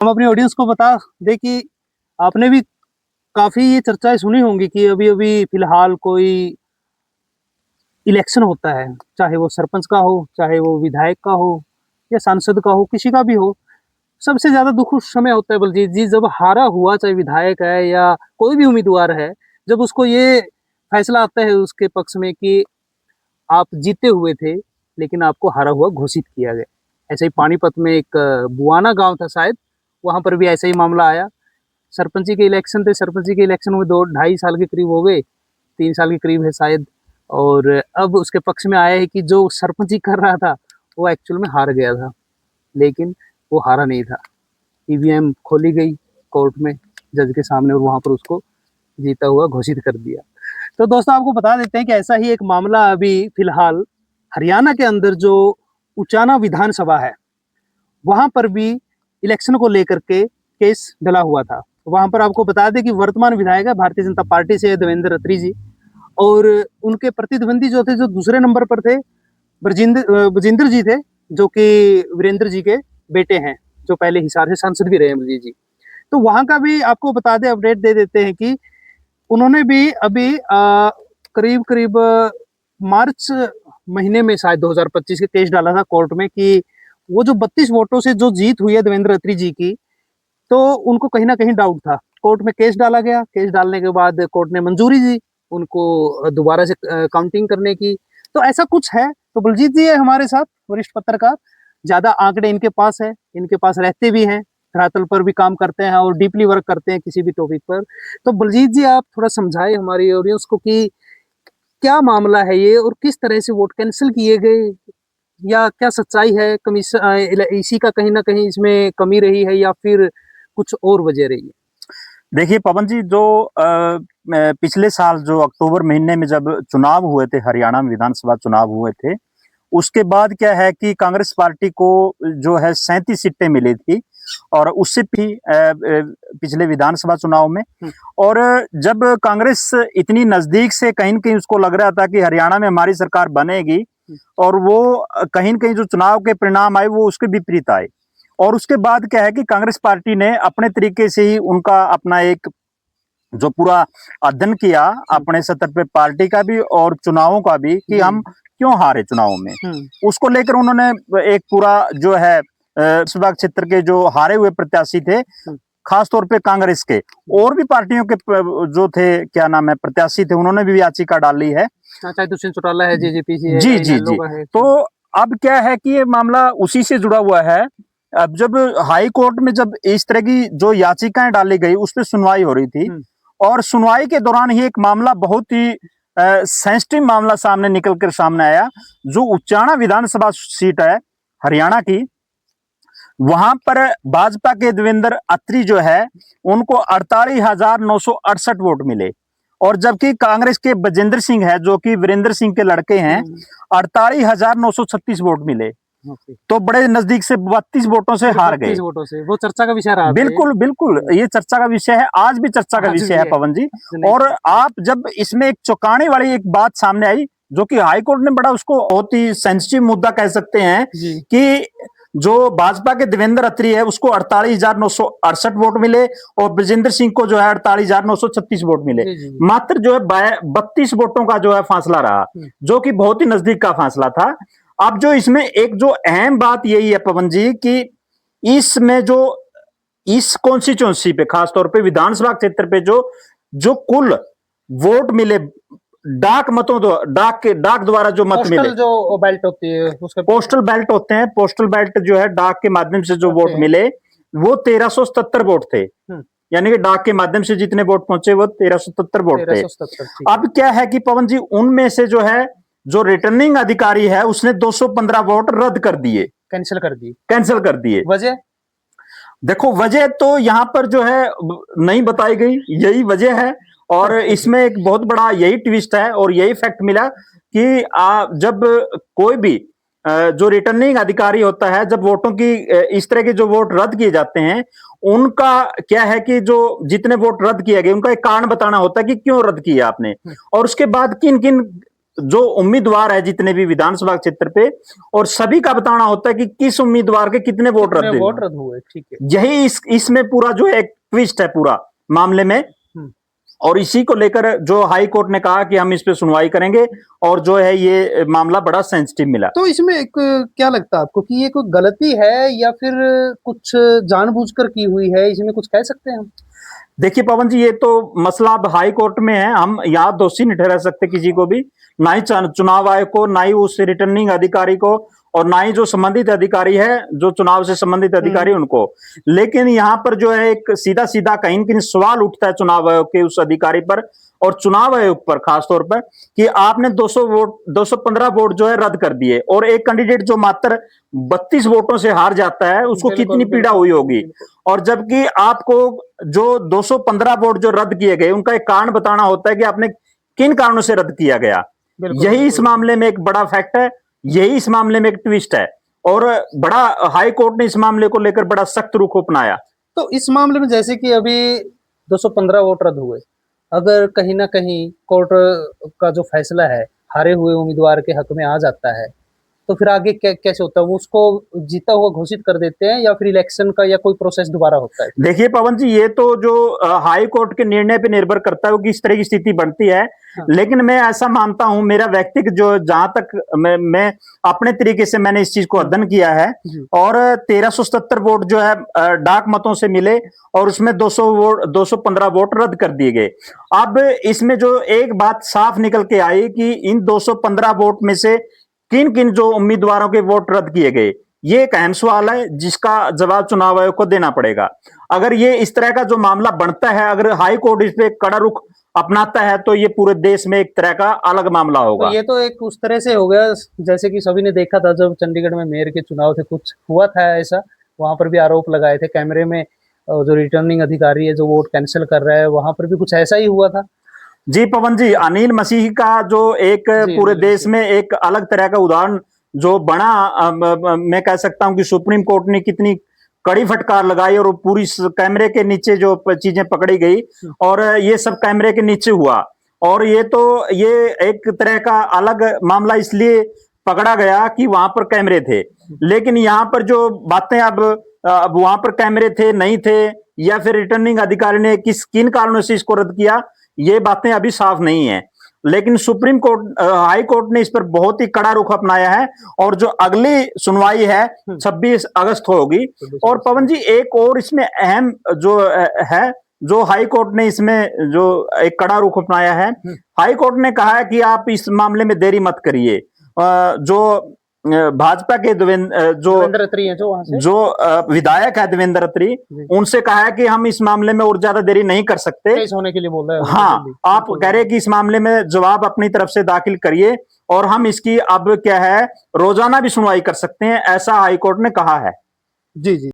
हम अपनी ऑडियंस को बता दें कि आपने भी काफी ये चर्चाएं सुनी होंगी कि अभी अभी फिलहाल कोई इलेक्शन होता है, चाहे वो सरपंच का हो, चाहे वो विधायक का हो या सांसद का हो, किसी का भी हो। सबसे ज्यादा दुख उस समय होता है बलजीत जी, जब हारा हुआ चाहे विधायक है या कोई भी उम्मीदवार है, जब उसको ये फैसला आता है उसके पक्ष में कि आप जीते हुए थे लेकिन आपको हारा हुआ घोषित किया गया। ऐसे ही पानीपत में एक बुआना गांव था शायद, वहां पर भी ऐसा ही मामला आया। सरपंची के इलेक्शन थे, सरपंची के इलेक्शन में 2-2.5 साल के करीब हो गए, 3 साल के करीब है शायद। और अब उसके पक्ष में आया है कि जो सरपंची कर रहा था वो एक्चुअल में हार गया था, लेकिन वो हारा नहीं था। ईवीएम खोली गई कोर्ट में जज के सामने और वहां पर उसको जीता हुआ घोषित कर दिया। तो दोस्तों आपको बता देते हैं कि ऐसा ही एक मामला अभी फिलहाल हरियाणा के अंदर जो उचाना विधानसभा है, वहां पर भी इलेक्शन को लेकर के केस डला हुआ था। वहां पर आपको बता दें कि वर्तमान विधायक है भारतीय जनता पार्टी से देवेंद्र अत्री जी, और उनके प्रतिद्वंदी जो थे, जो दूसरे नंबर पर थे, बजिंदर जी थे, जो कि वीरेंद्र जी के बेटे हैं, जो पहले हिसार से सांसद भी रहे बलजीत जी। तो वहां का भी आपको बता दें, अपडेट दे देते हैं कि उन्होंने भी अभी करीब करीब मार्च महीने में शायद 2025 के केस डाला था कोर्ट में कि वो जो 32 वोटों से जो जीत हुई है देवेंद्र अत्री जी की, तो उनको कहीं ना कहीं डाउट था। कोर्ट में केस डाला गया, केस डालने के बाद कोर्ट ने मंजूरी दी उनको दोबारा से काउंटिंग करने की। तो ऐसा कुछ है। तो बलजीत जी है हमारे साथ, वरिष्ठ पत्रकार, ज्यादा आंकड़े इनके पास है, इनके पास रहते भी हैं, धरातल पर भी काम करते हैं और डीपली वर्क करते हैं किसी भी टॉपिक पर। तो बलजीत जी आप थोड़ा समझाए हमारी ऑडियंस को कि क्या मामला है ये और किस तरह से वोट कैंसिल किए गए, या क्या सच्चाई है, कमीशन इसी का कहीं ना कहीं इसमें कमी रही है या फिर कुछ और वजह रही है। देखिए पवन जी, जो पिछले साल जो अक्टूबर महीने में जब चुनाव हुए थे, हरियाणा में विधानसभा चुनाव हुए थे, उसके बाद क्या है कि कांग्रेस पार्टी को जो है 37 सीटें मिली थी, और उससे भी पिछले विधानसभा चुनाव में। और जब कांग्रेस इतनी नजदीक से, कहीं न कहीं उसको लग रहा था कि हरियाणा में हमारी सरकार बनेगी, और वो कहीं न कहीं जो चुनाव के परिणाम आए वो उसके विपरीत आए। और उसके बाद क्या है कि कांग्रेस पार्टी ने अपने तरीके से ही उनका अपना एक जो पूरा अध्ययन किया अपने सतर पे, पार्टी का भी और चुनावों का भी, कि हम क्यों हारे चुनावों में। उसको लेकर उन्होंने एक पूरा जो है लोकसभा क्षेत्र के जो हारे हुए प्रत्याशी थे, खास तौर पे कांग्रेस के, और भी पार्टियों के जो थे, क्या नाम है, प्रत्याशी थे, उन्होंने भी याचिका डाली है। चाहे दुष्यंत चौटाला है, जेजेपी है, जी जी जी। तो अब क्या है कि ये मामला उसी से जुड़ा हुआ है। अब जब हाई कोर्ट में जब इस तरह की जो याचिकाएं डाली गई, उस पर सुनवाई हो रही थी, और सुनवाई के दौरान ही एक मामला, बहुत ही सेंसिटिव मामला सामने आया। जो उचाना विधानसभा सीट है हरियाणा की, वहां पर भाजपा के देवेंद्र अत्री जो है, उनको 48,968 वोट मिले, और जबकि कांग्रेस के बजिंदर सिंह है, जो कि वीरेंद्र सिंह के लड़के हैं, 48,936 वोट मिले। तो बड़े नजदीक से 32 वोटों से हार गए। वोटों से वो चर्चा का विषय रहा। बिल्कुल बिल्कुल, ये चर्चा का विषय है, आज भी चर्चा का विषय है पवन जी। और आप जब इसमें एक चौंकाने वाली एक बात सामने आई, जो कि हाईकोर्ट ने बड़ा, उसको बहुत ही सेंसिटिव मुद्दा कह सकते हैं, कि जो भाजपा के देवेंद्र अत्री है, उसको 48,968 वोट मिले, और ब्रजेंद्र सिंह को जो है 48,936 वोट मिले। मात्र जो है 32 वोटों का जो है फासला रहा, जो कि बहुत ही नजदीक का फासला था। अब जो इसमें एक जो अहम बात यही है पवन जी, कि इसमें जो इस कॉन्स्टिट्यूंसी पे, खासतौर पे विधानसभा क्षेत्र पे, जो कुल वोट मिले डाक मतों, डाक द्वारा जो मत मिले, जो बेल्ट होती है उसका, पोस्टल बैलेट होते हैं, पोस्टल बैलेट जो है डाक के माध्यम से जो वोट मिले, वो 1377 वोट थे। यानी कि डाक के माध्यम से जितने वोट पहुंचे वो 1377 वोट थे। अब क्या है कि पवन जी, उनमें से जो है, जो रिटर्निंग अधिकारी है, उसने 215 वोट रद्द कर दिए, कैंसिल कर दिए। वजह देखो, वजह तो यहां पर जो है नहीं बताई गई, यही वजह है। और इसमें एक बहुत बड़ा यही ट्विस्ट है, और यही फैक्ट मिला कि जब कोई भी जो रिटर्निंग अधिकारी होता है, जब वोटों की इस तरह के जो वोट रद्द किए जाते हैं, उनका क्या है कि जो जितने वोट रद्द किए गए, उनका एक कारण बताना होता है कि क्यों रद्द किया आपने, और उसके बाद किन किन जो उम्मीदवार है जितने भी विधानसभा क्षेत्र पे, और सभी का बताना होता है कि किस उम्मीदवार के कितने वोट कितने रद्द वोट हुए। रद्द हुए, ठीक है। यही इसमें पूरा जो एक ट्विस्ट है पूरा मामले में। और इसी को लेकर जो हाई कोर्ट ने कहा कि हम इस पे सुनवाई करेंगे, और जो है ये मामला बड़ा सेंसिटिव मिला। तो इसमें एक क्या लगता है आपको कि ये कोई गलती है या फिर कुछ जानबूझकर की हुई है, इसमें कुछ कह सकते हैं हम? देखिए पवन जी, ये तो मसला अब हाई कोर्ट में है, हम यहाँ दोषी नहीं ठहरा सकते किसी को भी, ना ही चुनाव आयोग को, ना ही उस रिटर्निंग अधिकारी को, और ना ही जो संबंधित अधिकारी है, जो चुनाव से संबंधित अधिकारी उनको। लेकिन यहाँ पर जो है एक सीधा सीधा कहीं न कहीं सवाल उठता है चुनाव आयोग के उस अधिकारी पर और चुनाव आयोग पर खासतौर पर, कि आपने 215 वोट जो है रद्द कर दिए, और एक कैंडिडेट जो मात्र 32 वोटों से हार जाता है उसको कितनी पीड़ा हुई होगी। और जबकि आपको जो 215 वोट जो रद्द किए गए उनका एक कारण बताना होता है कि आपने किन कारणों से रद्द किया गया। यही इस मामले में एक बड़ा फैक्ट है, यही इस मामले में एक ट्विस्ट है, और बड़ा हाई कोर्ट ने इस मामले को लेकर बड़ा सख्त रुख अपनाया। तो इस मामले में जैसे कि अभी 215 वोट रद्द हुए, अगर कहीं ना कहीं कोर्ट का जो फैसला है हारे हुए उम्मीदवार के हक में आ जाता है, तो फिर आगे कैसे होता है? वो उसको जीता हुआ घोषित कर देते हैं या फिर इलेक्शन का या कोई प्रोसेस दोबारा होता है? देखिए पवन जी, ये तो जो हाई कोर्ट के निर्णय पे निर्भर करता है कि इस तरह की स्थिति बनती है। हाँ। लेकिन मैं ऐसा मानता हूं, मेरा व्यक्तिगत जो जहां तक मैं अपने तरीके से मैंने इस चीज को अध्ययन किया है, और 1377 वोट जो है डाक मतों से मिले, और उसमें 215 वोट रद्द कर दिए गए। अब इसमें जो एक बात साफ निकल के आई कि इन 215 वोट में से किन किन जो उम्मीदवारों के वोट रद्द किए गए, ये एक अहम सवाल है जिसका जवाब चुनाव आयोग को देना पड़ेगा। अगर ये इस तरह का जो मामला बनता है, अगर हाई कोर्ट इस पे कड़ा रुख अपनाता है, तो ये पूरे देश में एक तरह का अलग मामला होगा। तो ये तो एक उस तरह से हो गया जैसे कि सभी ने देखा था जब चंडीगढ़ में मेयर के चुनाव थे, कुछ हुआ था ऐसा, वहां पर भी आरोप लगाए थे कैमरे में, जो रिटर्निंग अधिकारी है जो वोट कैंसिल कर रहा है, वहां पर भी कुछ ऐसा ही हुआ था। जी पवन जी, अनिल मसीह का जो एक पूरे देश में एक अलग तरह का उदाहरण जो बना, मैं कह सकता हूं कि सुप्रीम कोर्ट ने कितनी कड़ी फटकार लगाई, और पूरी कैमरे के नीचे जो चीजें पकड़ी गई, और ये सब कैमरे के नीचे हुआ। और ये एक तरह का अलग मामला इसलिए पकड़ा गया कि वहां पर कैमरे थे। लेकिन यहाँ पर जो बातें अब वहां पर कैमरे थे नहीं थे, या फिर रिटर्निंग अधिकारी ने किन कारणों से इसको रद्द किया, ये बातें अभी साफ नहीं है। लेकिन सुप्रीम कोर्ट, हाई कोर्ट ने इस पर बहुत ही कड़ा रुख अपनाया है, और जो अगली सुनवाई है 26 अगस्त होगी। और पवन जी, एक और इसमें अहम जो है, जो हाई कोर्ट ने इसमें जो एक कड़ा रुख अपनाया है, हाई कोर्ट ने कहा है कि आप इस मामले में देरी मत करिए। जो भाजपा के देवेंद्र अत्री हैं जो वहां से विधायक है देवेंद्र अत्री, उनसे कहा है कि हम इस मामले में और ज्यादा देरी नहीं कर सकते, पेश होने के लिए बोल रहे हैं। हाँ, आप कह रहे हैं कि इस मामले में जवाब अपनी तरफ से दाखिल करिए, और हम इसकी अब क्या है रोजाना भी सुनवाई कर सकते हैं, ऐसा हाईकोर्ट ने कहा है। जी जी।